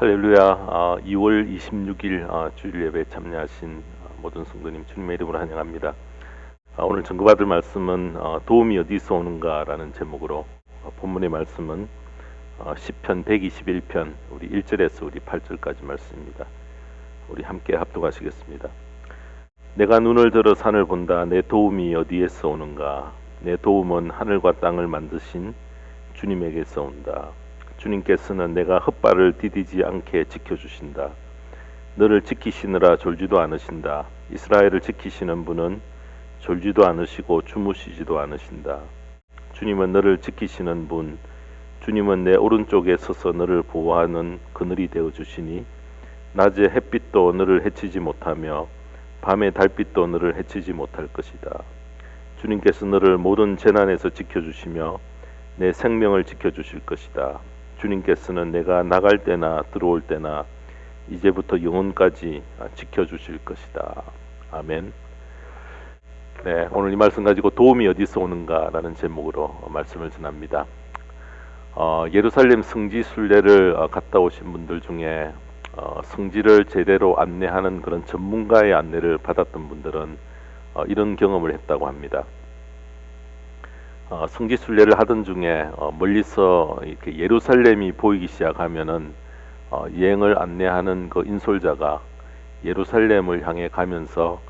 할렐루야. 2월 26일 주일 예배에 참여하신 모든 성도님 주님의 이름으로 환영합니다. 오늘 전거받을 말씀은 도움이 어디서 오는가 라는 제목으로 본문의 말씀은 시편 121편 우리 1절에서 우리 8절까지 말씀입니다. 우리 함께 합독하시겠습니다. 내가 눈을 들어 산을 본다. 내 도움이 어디에서 오는가. 내 도움은 하늘과 땅을 만드신 주님에게서 온다. 주님께서는 내가 헛발을 디디지 않게 지켜주신다. 너를 지키시느라 졸지도 않으신다. 이스라엘을 지키시는 분은 졸지도 않으시고 주무시지도 않으신다. 주님은 너를 지키시는 분, 주님은 내 오른쪽에 서서 너를 보호하는 그늘이 되어주시니 낮에 햇빛도 너를 해치지 못하며 밤에 달빛도 너를 해치지 못할 것이다. 주님께서 너를 모든 재난에서 지켜주시며 내 생명을 지켜주실 것이다. 주님께서는 내가 나갈 때나 들어올 때나 이제부터 영원까지 지켜주실 것이다. 아멘. 네, 오늘 이 말씀 가지고 도움이 어디서 오는가라는 제목으로 말씀을 전합니다. 예루살렘 성지 순례를 갔다 오신 분들 중에 성지를 제대로 안내하는 그런 전문가의 안내를 받았던 분들은 이런 경험을 했다고 합니다. 성지 순례를 하던 중에 멀리서 이렇게 예루살렘이 보이기 시작하면은 여행을 안내하는 그 인솔자가 예루살렘을 향해 가면서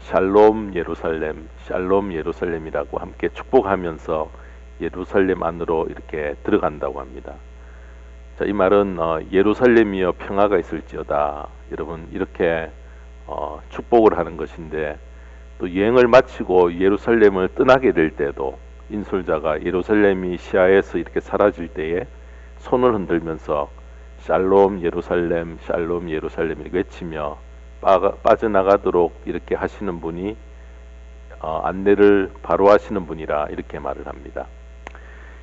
샬롬 예루살렘, 샬롬 예루살렘이라고 함께 축복하면서 예루살렘 안으로 이렇게 들어간다고 합니다. 자, 이 말은 예루살렘이여 평화가 있을지어다. 여러분 이렇게 축복을 하는 것인데, 또 여행을 마치고 예루살렘을 떠나게 될 때도 인솔자가 예루살렘이 시야에서 이렇게 사라질 때에 손을 흔들면서 샬롬 예루살렘, 샬롬 예루살렘 이렇게 외치며 빠져나가도록 이렇게 하시는 분이 안내를 바로 하시는 분이라 이렇게 말을 합니다.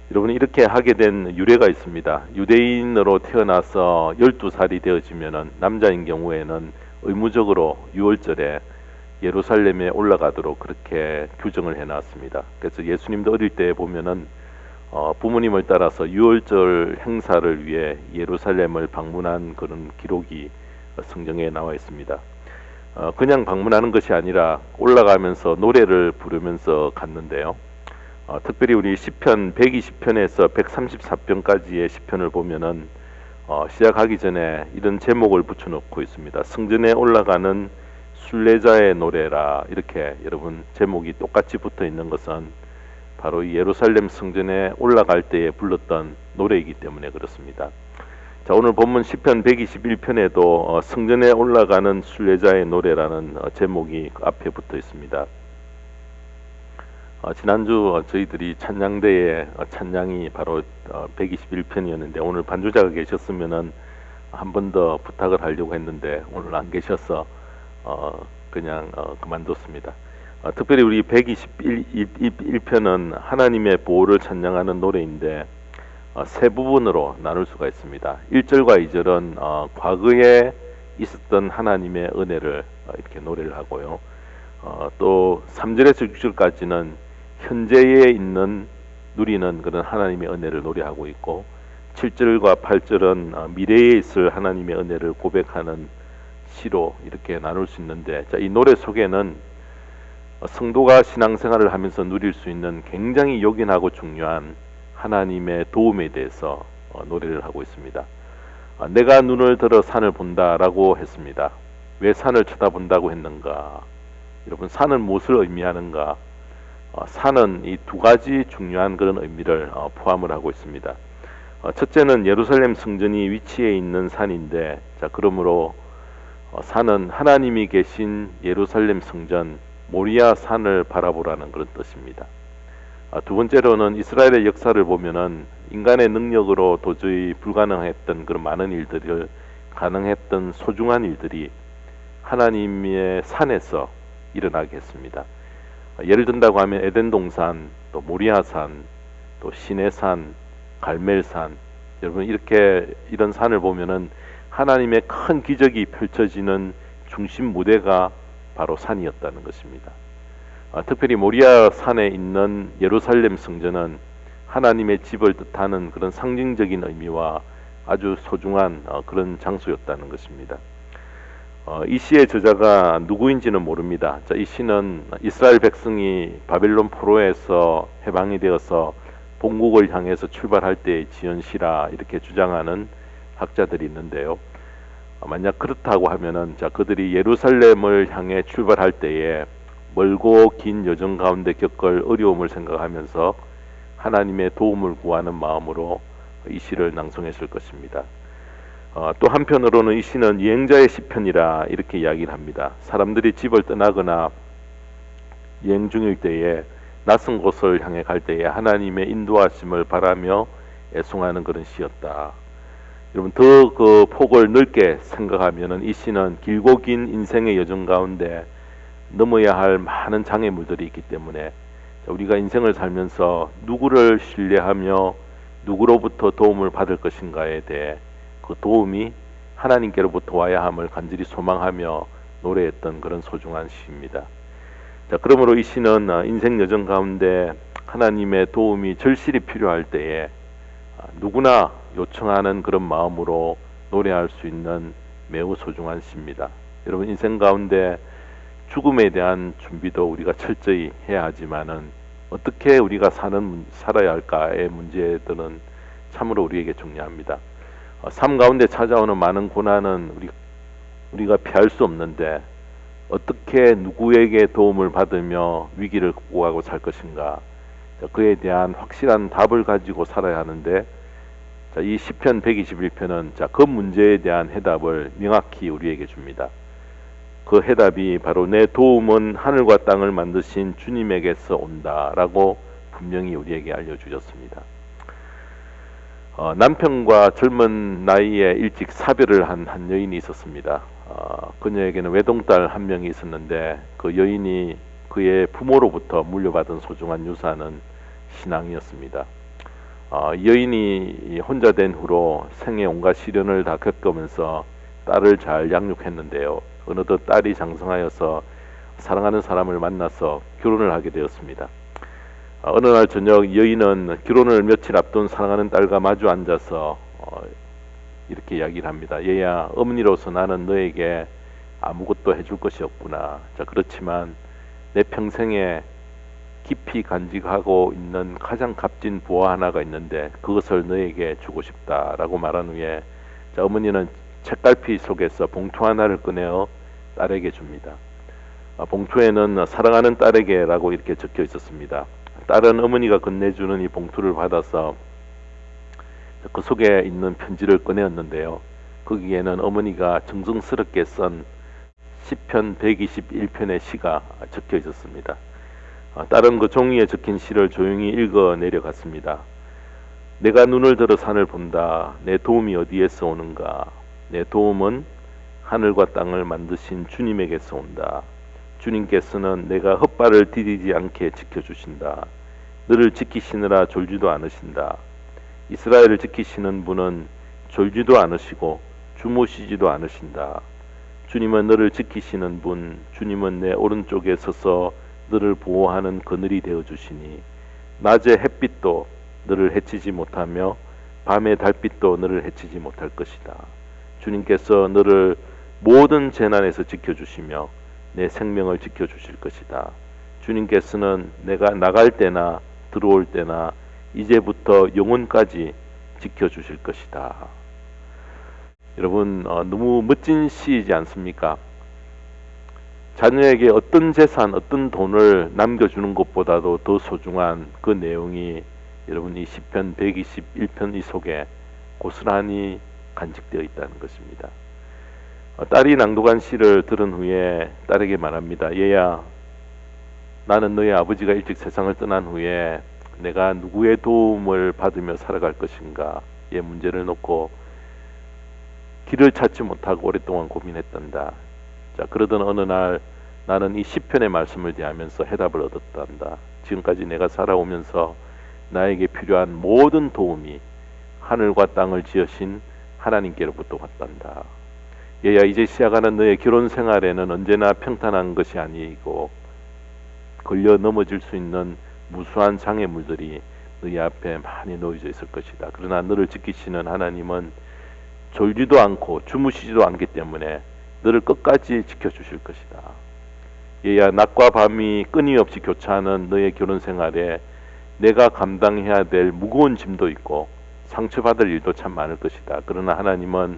여러분 이렇게 하게 된 유래가 있습니다. 유대인으로 태어나서 12살이 되어지면은 남자인 경우에는 의무적으로 6월절에 예루살렘에 올라가도록 그렇게 규정을 해놨습니다. 그래서 예수님도 어릴 때 보면은 부모님을 따라서 유월절 행사를 위해 예루살렘을 방문한 그런 기록이 성경에 나와 있습니다. 그냥 방문하는 것이 아니라 올라가면서 노래를 부르면서 갔는데요. 특별히 우리 시편 120편에서 134편까지의 시편을 보면은 시작하기 전에 이런 제목을 붙여놓고 있습니다. 성전에 올라가는 순례자의 노래라. 이렇게 여러분 제목이 똑같이 붙어 있는 것은 바로 이 예루살렘 성전에 올라갈 때에 불렀던 노래이기 때문에 그렇습니다. 자, 오늘 본문 시편 121편에도 성전에 올라가는 순례자의 노래라는 제목이 앞에 붙어 있습니다. 지난주 저희들이 찬양대에 찬양이 바로 121편이었는데 오늘 반주자가 계셨으면은 한 번 더 부탁을 하려고 했는데 오늘 안 계셔서 그냥 그만뒀습니다. 특별히 우리 121편은 하나님의 보호를 찬양하는 노래인데 세 부분으로 나눌 수가 있습니다. 1절과 2절은 과거에 있었던 하나님의 은혜를 이렇게 노래를 하고요. 또 3절에서 6절까지는 현재에 있는 누리는 그런 하나님의 은혜를 노래하고 있고, 7절과 8절은 미래에 있을 하나님의 은혜를 고백하는 시로 이렇게 나눌 수 있는데, 자, 이 노래 속에는 성도가 신앙생활을 하면서 누릴 수 있는 굉장히 요긴하고 중요한 하나님의 도움에 대해서 노래를 하고 있습니다. 내가 눈을 들어 산을 본다라고 했습니다. 왜 산을 쳐다본다고 했는가? 여러분 산은 무엇을 의미하는가? 산은 이 두 가지 중요한 그런 의미를 포함을 하고 있습니다. 첫째는 예루살렘 성전이 위치해 있는 산인데, 자, 그러므로 산은 하나님이 계신 예루살렘 성전 모리아 산을 바라보라는 그런 뜻입니다. 두 번째로는 이스라엘의 역사를 보면은 인간의 능력으로 도저히 불가능했던 그런 많은 일들을 가능했던 소중한 일들이 하나님의 산에서 일어나게 했습니다. 예를 든다고 하면 에덴 동산, 또 모리아산, 또 시내산, 갈멜산, 여러분 이렇게 이런 산을 보면은 하나님의 큰 기적이 펼쳐지는 중심 무대가 바로 산이었다는 것입니다. 특별히 모리아 산에 있는 예루살렘 성전은 하나님의 집을 뜻하는 그런 상징적인 의미와 아주 소중한 그런 장소였다는 것입니다. 이 시의 저자가 누구인지는 모릅니다. 자, 이 시는 이스라엘 백성이 바벨론 포로에서 해방이 되어서 본국을 향해서 출발할 때 지은 시라 이렇게 주장하는 학자들이 있는데요. 만약 그렇다고 하면은 자, 그들이 예루살렘을 향해 출발할 때에 멀고 긴 여정 가운데 겪을 어려움을 생각하면서 하나님의 도움을 구하는 마음으로 이 시를 낭송했을 것입니다. 또 한편으로는 이 시는 여행자의 시편이라 이렇게 이야기를 합니다. 사람들이 집을 떠나거나 여행 중일 때에 낯선 곳을 향해 갈 때에 하나님의 인도하심을 바라며 애송하는 그런 시였다. 여러분 더 그 폭을 넓게 생각하면은 이 시는 길고 긴 인생의 여정 가운데 넘어야 할 많은 장애물들이 있기 때문에 우리가 인생을 살면서 누구를 신뢰하며 누구로부터 도움을 받을 것인가에 대해 그 도움이 하나님께로부터 와야 함을 간절히 소망하며 노래했던 그런 소중한 시입니다. 자, 그러므로 이 시는 인생 여정 가운데 하나님의 도움이 절실히 필요할 때에 누구나 요청하는 그런 마음으로 노래할 수 있는 매우 소중한 시입니다. 여러분 인생 가운데 죽음에 대한 준비도 우리가 철저히 해야 하지만은 어떻게 우리가 살아야 할까의 문제들은 참으로 우리에게 중요합니다. 삶 가운데 찾아오는 많은 고난은 우리가 피할 수 없는데 어떻게 누구에게 도움을 받으며 위기를 극복하고 살 것인가, 그에 대한 확실한 답을 가지고 살아야 하는데 이 시편 121편은 그 문제에 대한 해답을 명확히 우리에게 줍니다. 그 해답이 바로 내 도움은 하늘과 땅을 만드신 주님에게서 온다라고 분명히 우리에게 알려주셨습니다. 남편과 젊은 나이에 일찍 사별을 한 여인이 있었습니다. 그녀에게는 외동딸 한 명이 있었는데 그 여인이 그의 부모로부터 물려받은 소중한 유산은 신앙이었습니다. 여인이 혼자 된 후로 생애 온갖 시련을 다 겪으면서 딸을 잘 양육했는데요. 어느덧 딸이 장성하여서 사랑하는 사람을 만나서 결혼을 하게 되었습니다. 어느 날 저녁 여인은 결혼을 며칠 앞둔 사랑하는 딸과 마주 앉아서 이렇게 이야기를 합니다. 얘야, 어머니로서 나는 너에게 아무것도 해줄 것이 없구나. 자, 그렇지만 내 평생에 깊이 간직하고 있는 가장 값진 보화 하나가 있는데 그것을 너에게 주고 싶다라고 말한 후에 어머니는 책갈피 속에서 봉투 하나를 꺼내어 딸에게 줍니다. 봉투에는 사랑하는 딸에게라고 이렇게 적혀 있었습니다. 딸은 어머니가 건네주는 이 봉투를 받아서 그 속에 있는 편지를 꺼내었는데요. 거기에는 어머니가 정성스럽게 쓴 시편 121편의 시가 적혀 있었습니다. 딸은 그 종이에 적힌 시를 조용히 읽어 내려갔습니다. 내가 눈을 들어 산을 본다. 내 도움이 어디에서 오는가? 내 도움은 하늘과 땅을 만드신 주님에게서 온다. 주님께서는 내가 헛발을 디디지 않게 지켜주신다. 너를 지키시느라 졸지도 않으신다. 이스라엘을 지키시는 분은 졸지도 않으시고 주무시지도 않으신다. 주님은 너를 지키시는 분, 주님은 내 오른쪽에 서서 너를 보호하는 그늘이 되어주시니 낮의 햇빛도 너를 해치지 못하며 밤의 달빛도 너를 해치지 못할 것이다. 주님께서 너를 모든 재난에서 지켜주시며 내 생명을 지켜주실 것이다. 주님께서는 내가 나갈 때나 들어올 때나 이제부터 영원까지 지켜주실 것이다. 여러분 너무 멋진 시이지 않습니까? 자녀에게 어떤 재산, 어떤 돈을 남겨주는 것보다도 더 소중한 그 내용이 여러분 이 시편 121편 이 속에 고스란히 간직되어 있다는 것입니다. 딸이 낭독한 시를 들은 후에 딸에게 말합니다. 얘야, 나는 너의 아버지가 일찍 세상을 떠난 후에 내가 누구의 도움을 받으며 살아갈 것인가 의 문제를 놓고 길을 찾지 못하고 오랫동안 고민했단다. 자, 그러던 어느 날 나는 이 시편의 말씀을 대하면서 해답을 얻었단다. 지금까지 내가 살아오면서 나에게 필요한 모든 도움이 하늘과 땅을 지으신 하나님께로부터 왔단다. 얘야, 이제 시작하는 너의 결혼 생활에는 언제나 평탄한 것이 아니고 걸려 넘어질 수 있는 무수한 장애물들이 너희 앞에 많이 놓여져 있을 것이다. 그러나 너를 지키시는 하나님은 졸지도 않고 주무시지도 않기 때문에 너를 끝까지 지켜주실 것이다. 얘야, 낮과 밤이 끊임없이 교차하는 너의 결혼 생활에 내가 감당해야 될 무거운 짐도 있고 상처받을 일도 참 많을 것이다. 그러나 하나님은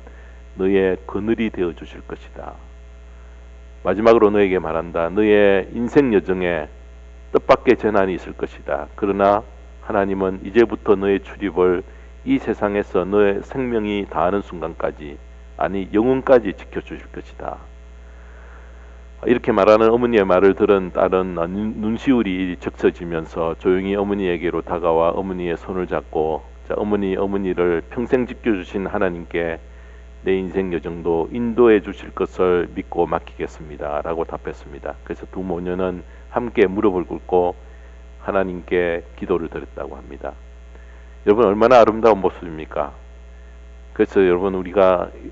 너의 그늘이 되어 주실 것이다. 마지막으로 너에게 말한다. 너의 인생 여정에 뜻밖의 재난이 있을 것이다. 그러나 하나님은 이제부터 너의 출입을 이 세상에서 너의 생명이 다하는 순간까지, 아니 영혼까지 지켜주실 것이다. 이렇게 말하는 어머니의 말을 들은 딸은 눈시울이 적셔지면서 조용히 어머니에게로 다가와 어머니의 손을 잡고, 자, 어머니를 평생 지켜주신 하나님께 내 인생 여정도 인도해 주실 것을 믿고 맡기겠습니다 라고 답했습니다. 그래서 두 모녀는 함께 무릎을 꿇고 하나님께 기도를 드렸다고 합니다. 여러분, 얼마나 아름다운 모습입니까? 그래서 여러분,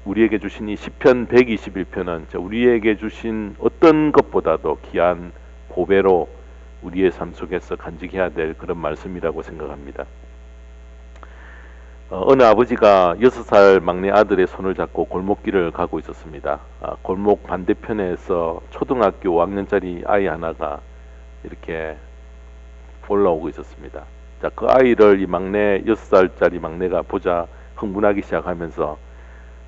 우리에게 주신 이 시편 121편은 우리에게 주신 어떤 것보다도 귀한 보배로 우리의 삶 속에서 간직해야 될 그런 말씀이라고 생각합니다. 어느 아버지가 6살 막내 아들의 손을 잡고 골목길을 가고 있었습니다. 골목 반대편에서 초등학교 5학년짜리 아이 하나가 이렇게 올라오고 있었습니다. 자, 그 아이를 이 6살짜리 막내가 보자 흥분하기 시작하면서,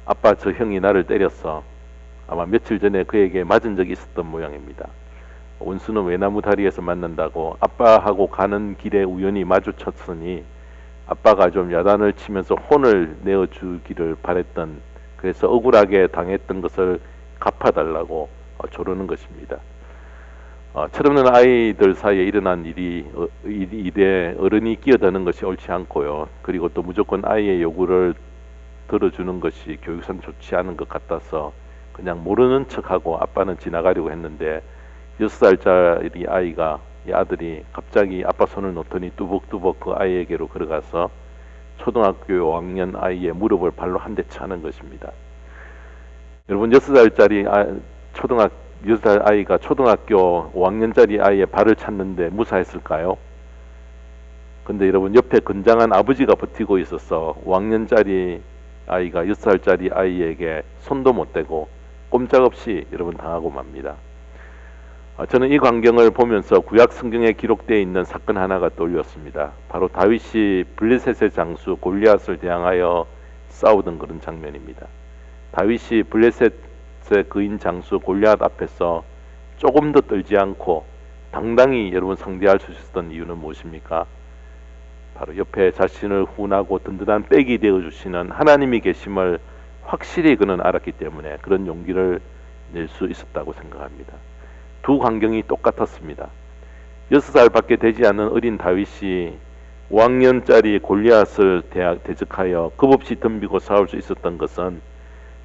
아빠, 저 형이 나를 때렸어. 아마 며칠 전에 그에게 맞은 적이 있었던 모양입니다. 원수는 외나무 다리에서 만난다고 아빠하고 가는 길에 우연히 마주쳤으니 아빠가 좀 야단을 치면서 혼을 내어주기를 바랬던, 그래서 억울하게 당했던 것을 갚아달라고 조르는 것입니다. 철없는 아이들 사이에 일어난 일에 어른이 끼어드는 것이 옳지 않고요. 그리고 또 무조건 아이의 요구를 들어주는 것이 교육상 좋지 않은 것 같아서 그냥 모르는 척하고 아빠는 지나가려고 했는데, 6살짜리 이 아들이 갑자기 아빠 손을 놓더니 뚜벅뚜벅 그 아이에게로 걸어가서 초등학교 5학년 아이의 무릎을 발로 한 대 차는 것입니다. 여러분, 6살 아이가 초등학교 5학년짜리 아이의 발을 찼는데 무사했을까요? 근데 여러분, 옆에 건장한 아버지가 버티고 있어서 5학년짜리 아이가 6살짜리 아이에게 손도 못 대고 꼼짝없이 여러분 당하고 맙니다. 저는 이 광경을 보면서 구약 성경에 기록되어 있는 사건 하나가 떠올렸습니다. 바로 다윗이 블레셋의 장수 골리앗을 대항하여 싸우던 그런 장면입니다. 다윗이 블레셋의 그인 장수 골리앗 앞에서 조금 더 떨지 않고 당당히 여러분 상대할 수 있었던 이유는 무엇입니까? 바로 옆에 자신을 훈하고 든든한 백이 되어주시는 하나님이 계심을 확실히 그는 알았기 때문에 그런 용기를 낼 수 있었다고 생각합니다. 두 광경이 똑같았습니다. 6살밖에 되지 않은 어린 다윗이 5학년짜리 골리앗을 대적하여 겁없이 덤비고 싸울 수 있었던 것은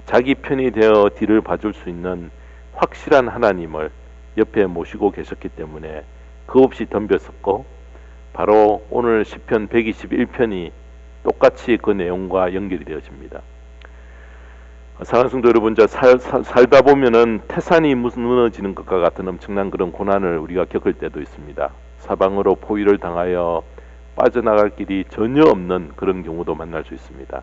자기 편이 되어 뒤를 봐줄 수 있는 확실한 하나님을 옆에 모시고 계셨기 때문에 겁없이 덤볐었고, 바로 오늘 시편 121편이 똑같이 그 내용과 연결이 되어집니다. 사랑하는 성도 여러분, 살다 보면은 태산이 무너지는 것과 같은 엄청난 그런 고난을 우리가 겪을 때도 있습니다. 사방으로 포위를 당하여 빠져나갈 길이 전혀 없는 그런 경우도 만날 수 있습니다.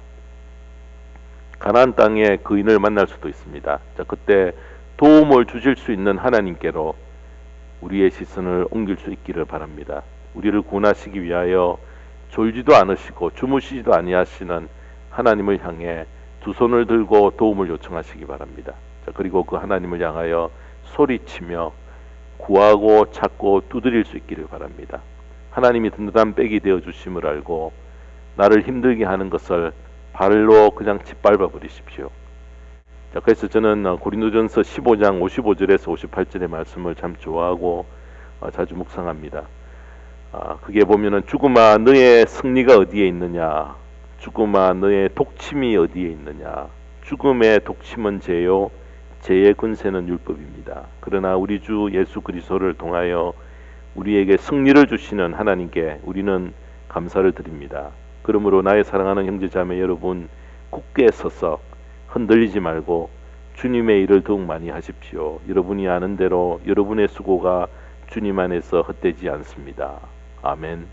가나안 땅에 그인을 만날 수도 있습니다. 자, 그때 도움을 주실 수 있는 하나님께로 우리의 시선을 옮길 수 있기를 바랍니다. 우리를 구원하시기 위하여 졸지도 않으시고 주무시지도 아니하시는 하나님을 향해 두 손을 들고 도움을 요청하시기 바랍니다. 자, 그리고 그 하나님을 향하여 소리치며 구하고 찾고 두드릴 수 있기를 바랍니다. 하나님이 든든한 백이 되어 주심을 알고 나를 힘들게 하는 것을 발로 그냥 짓밟아 버리십시오. 자, 그래서 저는 고린도전서 15장 55절에서 58절의 말씀을 참 좋아하고 자주 묵상합니다. 그게 보면은 죽음아 너의 승리가 어디에 있느냐, 죽음아 너의 독침이 어디에 있느냐, 죽음의 독침은 죄요 죄의 권세는 율법입니다. 그러나 우리 주 예수 그리스도를 통하여 우리에게 승리를 주시는 하나님께 우리는 감사를 드립니다. 그러므로 나의 사랑하는 형제자매 여러분, 굳게 서서 흔들리지 말고 주님의 일을 더욱 많이 하십시오. 여러분이 아는 대로 여러분의 수고가 주님 안에서 헛되지 않습니다. 아멘.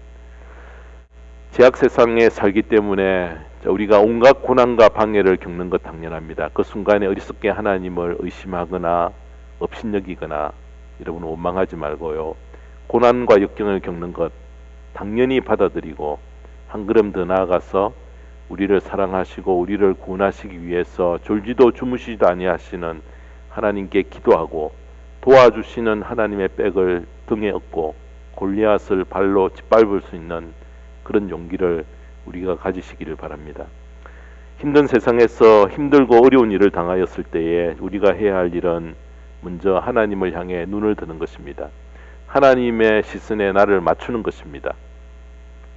제약 세상에 살기 때문에 자, 우리가 온갖 고난과 방해를 겪는 것 당연합니다. 그 순간에 어리석게 하나님을 의심하거나 업신여기거나 여러분 원망하지 말고요. 고난과 역경을 겪는 것 당연히 받아들이고 한 걸음 더 나아가서 우리를 사랑하시고 우리를 구원하시기 위해서 졸지도 주무시지도 아니하시는 하나님께 기도하고 도와주시는 하나님의 백을 등에 업고 골리앗을 발로 짓밟을 수 있는 그런 용기를 우리가 가지시기를 바랍니다. 힘든 세상에서 힘들고 어려운 일을 당하였을 때에 우리가 해야 할 일은 먼저 하나님을 향해 눈을 드는 것입니다. 하나님의 시선에 나를 맞추는 것입니다.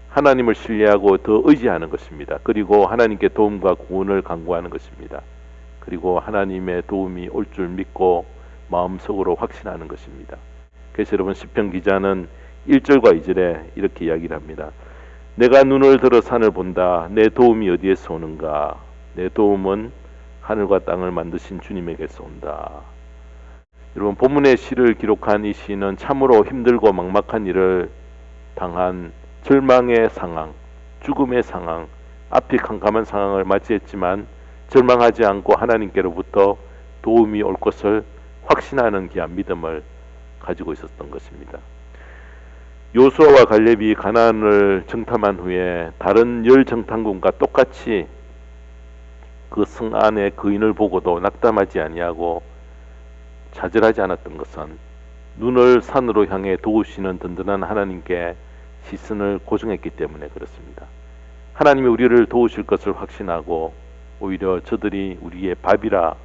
하나님을 신뢰하고 더 의지하는 것입니다. 그리고 하나님께 도움과 구원을 간구하는 것입니다. 그리고 하나님의 도움이 올 줄 믿고 마음속으로 확신하는 것입니다. 그래서 여러분 시편 기자는 1절과 2절에 이렇게 이야기를 합니다. 내가 눈을 들어 산을 본다. 내 도움이 어디에서 오는가? 내 도움은 하늘과 땅을 만드신 주님에게서 온다. 여러분 본문의 시를 기록한 이 시는 참으로 힘들고 막막한 일을 당한 절망의 상황, 죽음의 상황, 앞이 캄캄한 상황을 맞이했지만 절망하지 않고 하나님께로부터 도움이 올 것을 확신하는 귀한 믿음을 가지고 있었던 것입니다. 요수아와 갈렙이 가나안을 정탐한 후에 다른 열 정탐군과 똑같이 그 성 안에 거인을 보고도 낙담하지 아니하고 좌절하지 않았던 것은 눈을 산으로 향해 도우시는 든든한 하나님께 시선을 고정했기 때문에 그렇습니다. 하나님이 우리를 도우실 것을 확신하고 오히려 저들이 우리의 밥이라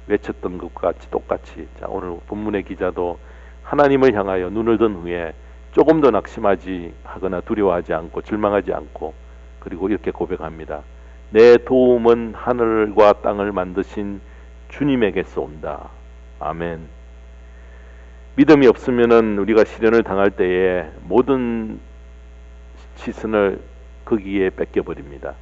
외쳤던 것과 똑같이 자, 오늘 본문의 기자도 하나님을 향하여 눈을 든 후에 조금 더 낙심하지 하거나 두려워하지 않고 절망하지 않고 그리고 이렇게 고백합니다. 내 도움은 하늘과 땅을 만드신 주님에게서 온다. 아멘. 믿음이 없으면은 우리가 시련을 당할 때에 모든 시선을 거기에 뺏겨버립니다.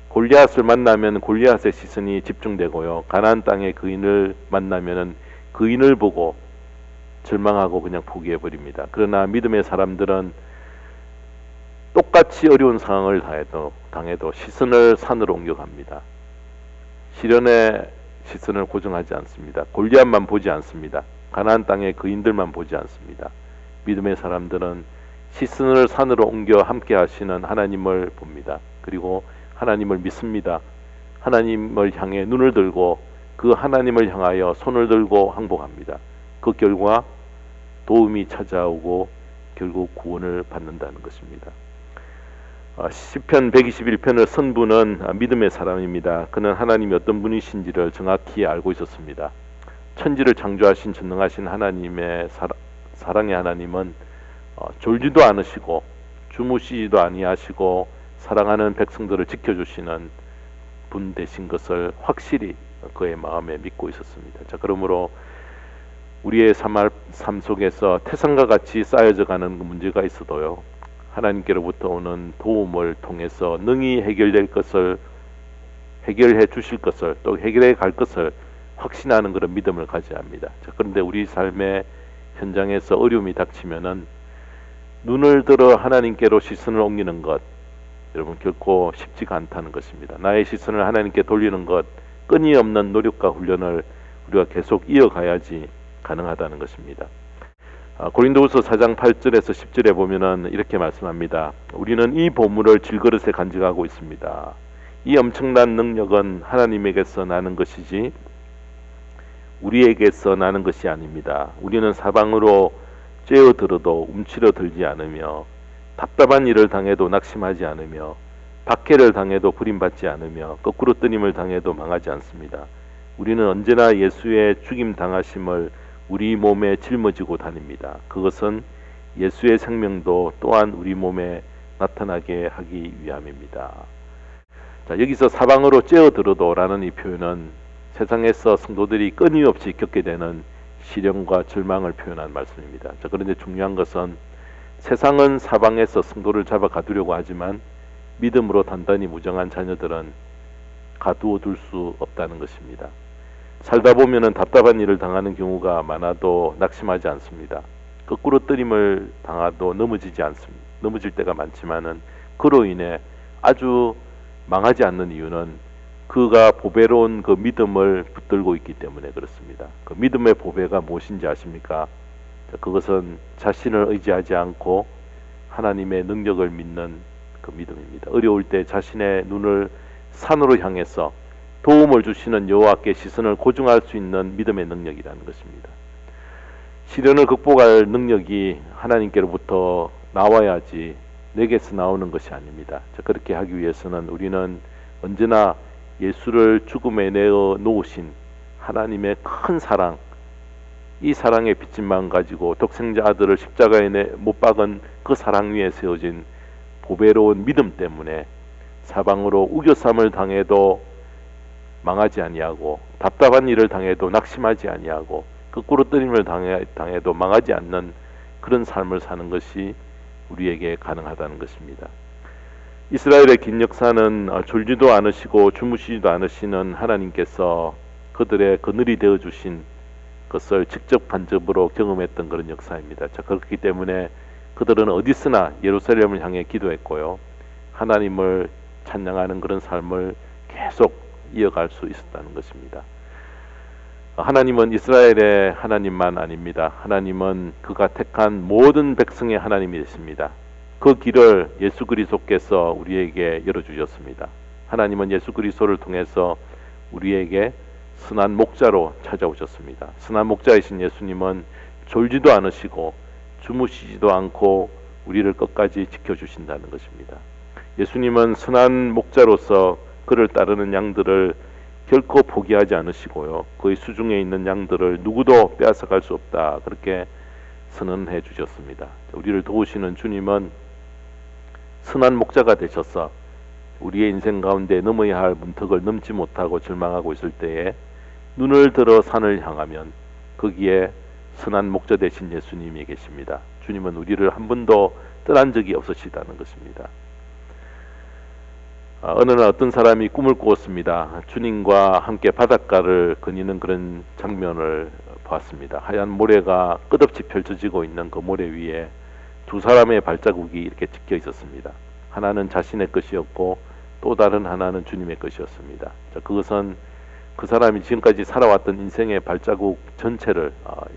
골리앗을 만나면 골리앗의 시선이 집중되고요. 가나안 땅의 거인을 만나면은 거인을 보고 절망하고 그냥 포기해버립니다. 그러나 믿음의 사람들은 똑같이 어려운 상황을 당해도 시선을 산으로 옮겨갑니다. 시련의 시선을 고정하지 않습니다. 골리앗만 보지 않습니다. 가나안 땅의 거인들만 보지 않습니다. 믿음의 사람들은 시선을 산으로 옮겨 함께 하시는 하나님을 봅니다. 그리고 하나님을 믿습니다. 하나님을 향해 눈을 들고 그 하나님을 향하여 손을 들고 항복합니다. 그 결과 도움이 찾아오고 결국 구원을 받는다는 것입니다. 시편 121편의 선부는 믿음의 사람입니다. 그는 하나님이 어떤 분이신지를 정확히 알고 있었습니다. 천지를 창조하신 전능하신 하나님의 사랑의 하나님은 졸지도 않으시고 주무시지도 아니하시고 사랑하는 백성들을 지켜주시는 분 되신 것을 확실히 그의 마음에 믿고 있었습니다. 자, 그러므로 우리의 삶 속에서 태산과 같이 쌓여져 가는 문제가 있어도요. 하나님께로부터 오는 도움을 통해서 능히 해결될 것을 해결해 주실 것을 또 해결해 갈 것을 확신하는 그런 믿음을 가져야 합니다. 자, 그런데 우리 삶의 현장에서 어려움이 닥치면은 눈을 들어 하나님께로 시선을 옮기는 것 여러분 결코 쉽지가 않다는 것입니다. 나의 시선을 하나님께 돌리는 것 끊임없는 노력과 훈련을 우리가 계속 이어가야지 가능하다는 것입니다. 고린도후서 4장 8절에서 10절에 보면은 이렇게 말씀합니다. 우리는 이 보물을 질그릇에 간직하고 있습니다. 이 엄청난 능력은 하나님에게서 나는 것이지 우리에게서 나는 것이 아닙니다. 우리는 사방으로 쬐어들어도 움츠려 들지 않으며 답답한 일을 당해도 낙심하지 않으며 박해를 당해도 부림받지 않으며 거꾸로 뜨님을 당해도 망하지 않습니다. 우리는 언제나 예수의 죽임 당하심을 우리 몸에 짊어지고 다닙니다. 그것은 예수의 생명도 또한 우리 몸에 나타나게 하기 위함입니다. 자, 여기서 사방으로 쬐어들어도 라는 이 표현은 세상에서 성도들이 끊임없이 겪게 되는 시련과 절망을 표현한 말씀입니다. 자, 그런데 중요한 것은 세상은 사방에서 성도를 잡아 가두려고 하지만 믿음으로 단단히 무정한 자녀들은 가두어 둘 수 없다는 것입니다. 살다 보면은 답답한 일을 당하는 경우가 많아도 낙심하지 않습니다. 거꾸로 뜨림을 당하도 넘어질 때가 많지만은 그로 인해 아주 망하지 않는 이유는 그가 보배로운 그 믿음을 붙들고 있기 때문에 그렇습니다. 그 믿음의 보배가 무엇인지 아십니까? 그것은 자신을 의지하지 않고 하나님의 능력을 믿는 그 믿음입니다. 어려울 때 자신의 눈을 산으로 향해서 도움을 주시는 여호와께 시선을 고정할 수 있는 믿음의 능력이라는 것입니다. 시련을 극복할 능력이 하나님께로부터 나와야지 내게서 나오는 것이 아닙니다. 그렇게 하기 위해서는 우리는 언제나 예수를 죽음에 내어 놓으신 하나님의 큰 사랑, 이 사랑의 빚짐만 가지고 독생자 아들을 십자가에 못 박은 그 사랑 위에 세워진 보배로운 믿음 때문에 사방으로 우겨쌈을 당해도 망하지 아니하고 답답한 일을 당해도 낙심하지 아니하고 거꾸로 뜨림을 당해도 망하지 않는 그런 삶을 사는 것이 우리에게 가능하다는 것입니다. 이스라엘의 긴 역사는 졸지도 않으시고 주무시지도 않으시는 하나님께서 그들의 그늘이 되어주신 것을 직접 간접으로 경험했던 그런 역사입니다. 그렇기 때문에 그들은 어디서나 예루살렘을 향해 기도했고요. 하나님을 찬양하는 그런 삶을 계속 이어갈 수 있었다는 것입니다. 하나님은 이스라엘의 하나님만 아닙니다. 하나님은 그가 택한 모든 백성의 하나님이 되십니다. 그 길을 예수 그리스도께서 우리에게 열어주셨습니다. 하나님은 예수 그리스도를 통해서 우리에게 선한 목자로 찾아오셨습니다. 선한 목자이신 예수님은 졸지도 않으시고 주무시지도 않고 우리를 끝까지 지켜주신다는 것입니다. 예수님은 선한 목자로서 그를 따르는 양들을 결코 포기하지 않으시고요. 그의 수중에 있는 양들을 누구도 빼앗아갈 수 없다. 그렇게 선언해 주셨습니다. 우리를 도우시는 주님은 선한 목자가 되셔서 우리의 인생 가운데 넘어야 할 문턱을 넘지 못하고 절망하고 있을 때에 눈을 들어 산을 향하면 거기에 선한 목자 되신 예수님이 계십니다. 주님은 우리를 한 번도 떠난 적이 없으시다는 것입니다. 어느 날 어떤 사람이 꿈을 꾸었습니다. 주님과 함께 바닷가를 거니는 그런 장면을 봤습니다. 하얀 모래가 끝없이 펼쳐지고 있는 그 모래 위에 두 사람의 발자국이 이렇게 찍혀 있었습니다. 하나는 자신의 것이었고 또 다른 하나는 주님의 것이었습니다. 그것은 그 사람이 지금까지 살아왔던 인생의 발자국 전체를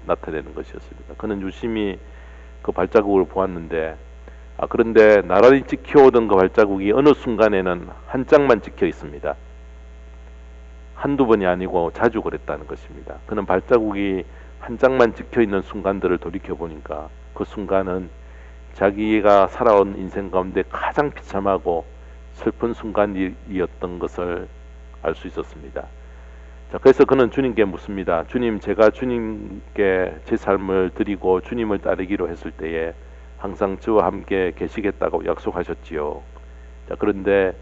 나타내는 것이었습니다. 그는 유심히 그 발자국을 보았는데 그런데 나란히 찍혀오던 그 발자국이 어느 순간에는 한 짝만 찍혀 있습니다. 한두 번이 아니고 자주 그랬다는 것입니다. 그는 발자국이 한 짝만 찍혀 있는 순간들을 돌이켜 보니까 그 순간은 자기가 살아온 인생 가운데 가장 비참하고 슬픈 순간이었던 것을 알 수 있었습니다. 그래서 그는 주님께 묻습니다. 주님, 제가 주님께 제 삶을 드리고 주님을 따르기로 했을 때에 항상 저와 함께 계시겠다고 약속하셨지요. 그런데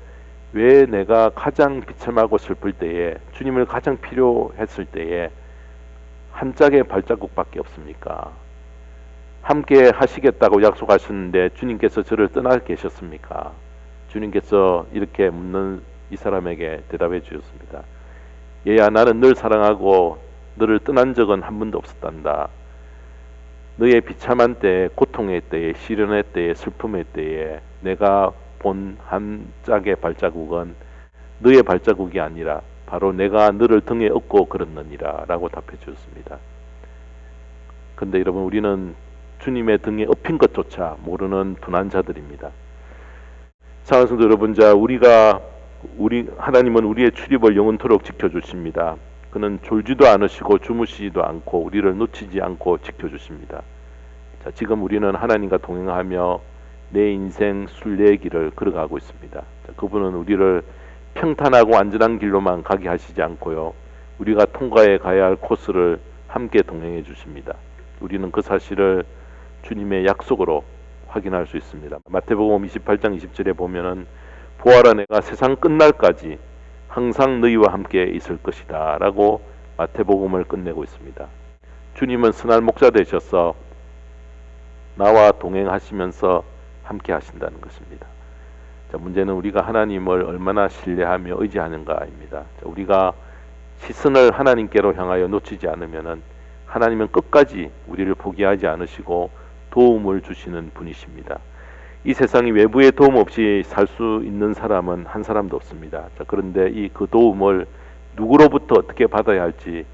왜 내가 가장 비참하고 슬플 때에 주님을 가장 필요했을 때에 한 짝의 발자국밖에 없습니까? 함께 하시겠다고 약속하셨는데 주님께서 저를 떠나 계셨습니까? 주님께서 이렇게 묻는 이 사람에게 대답해 주셨습니다. 얘야, 나는 널 사랑하고 너를 떠난 적은 한 번도 없었단다. 너의 비참한 때에, 고통의 때에, 시련의 때에, 슬픔의 때에 내가 본 한 짝의 발자국은 너의 발자국이 아니라 바로 내가 너를 등에 업고 걸었느니라 라고 답해 주었습니다. 근데 여러분, 우리는 주님의 등에 업힌 것조차 모르는 둔한 자들입니다. 사랑하는 성도 여러분, 하나님은 우리의 출입을 영원토록 지켜주십니다. 그는 졸지도 않으시고 주무시지도 않고 우리를 놓치지 않고 지켜주십니다. 지금 우리는 하나님과 동행하며 내 인생 순례의 길을 걸어가고 있습니다. 그분은 우리를 평탄하고 안전한 길로만 가게 하시지 않고요. 우리가 통과해 가야 할 코스를 함께 동행해 주십니다. 우리는 그 사실을 주님의 약속으로 확인할 수 있습니다. 마태복음 28장 20절에 보면은 보아라, 내가 세상 끝날까지 항상 너희와 함께 있을 것이다 라고 마태복음을 끝내고 있습니다. 주님은 선한 목자 되셔서 나와 동행하시면서 함께 하신다는 것입니다. 문제는 우리가 하나님을 얼마나 신뢰하며 의지하는가입니다. 우리가 시선을 하나님께로 향하여 놓치지 않으면은 하나님은 끝까지 우리를 포기하지 않으시고 도움을 주시는 분이십니다. 이 세상이 외부의 도움 없이 살 수 있는 사람은 한 사람도 없습니다. 자, 그런데 그 도움을 누구로부터 어떻게 받아야 할지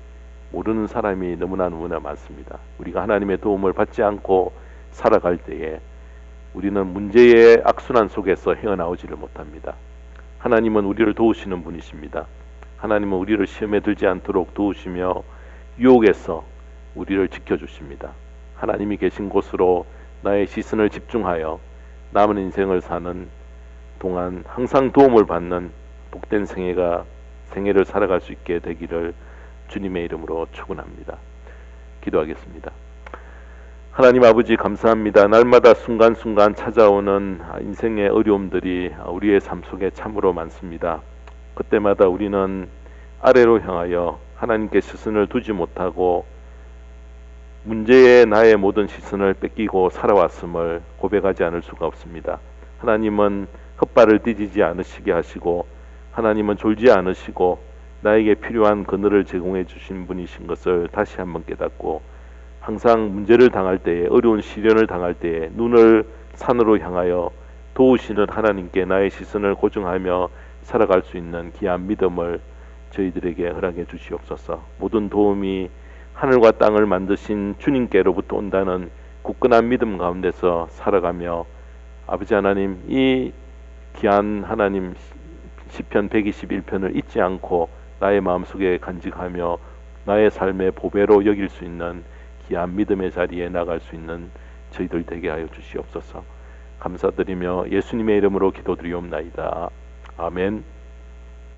모르는 사람이 너무나 많습니다. 우리가 하나님의 도움을 받지 않고 살아갈 때에 우리는 문제의 악순환 속에서 헤어나오지를 못합니다. 하나님은 우리를 도우시는 분이십니다. 하나님은 우리를 시험에 들지 않도록 도우시며 유혹에서 우리를 지켜주십니다. 하나님이 계신 곳으로 나의 시선을 집중하여 남은 인생을 사는 동안 항상 도움을 받는 복된 생애를 살아갈 수 있게 되기를 주님의 이름으로 축원합니다. 기도하겠습니다. 하나님 아버지 감사합니다. 날마다 순간순간 찾아오는 인생의 어려움들이 우리의 삶 속에 참으로 많습니다. 그때마다 우리는 아래로 향하여 하나님께 시선을 두지 못하고 문제에 나의 모든 시선을 뺏기고 살아왔음을 고백하지 않을 수가 없습니다. 하나님은 헛발을 디디지 않으시게 하시고 하나님은 졸지 않으시고 나에게 필요한 그늘을 제공해 주신 분이신 것을 다시 한번 깨닫고 항상 문제를 당할 때에 어려운 시련을 당할 때에 눈을 산으로 향하여 도우시는 하나님께 나의 시선을 고정하며 살아갈 수 있는 귀한 믿음을 저희들에게 허락해 주시옵소서. 모든 도움이 하늘과 땅을 만드신 주님께로부터 온다는 굳건한 믿음 가운데서 살아가며 아버지 하나님 이 귀한 하나님 시편 121편을 잊지 않고 나의 마음속에 간직하며 나의 삶의 보배로 여길 수 있는 귀한 믿음의 자리에 나갈 수 있는 저희들 되게 하여 주시옵소서. 감사드리며 예수님의 이름으로 기도드리옵나이다. 아멘.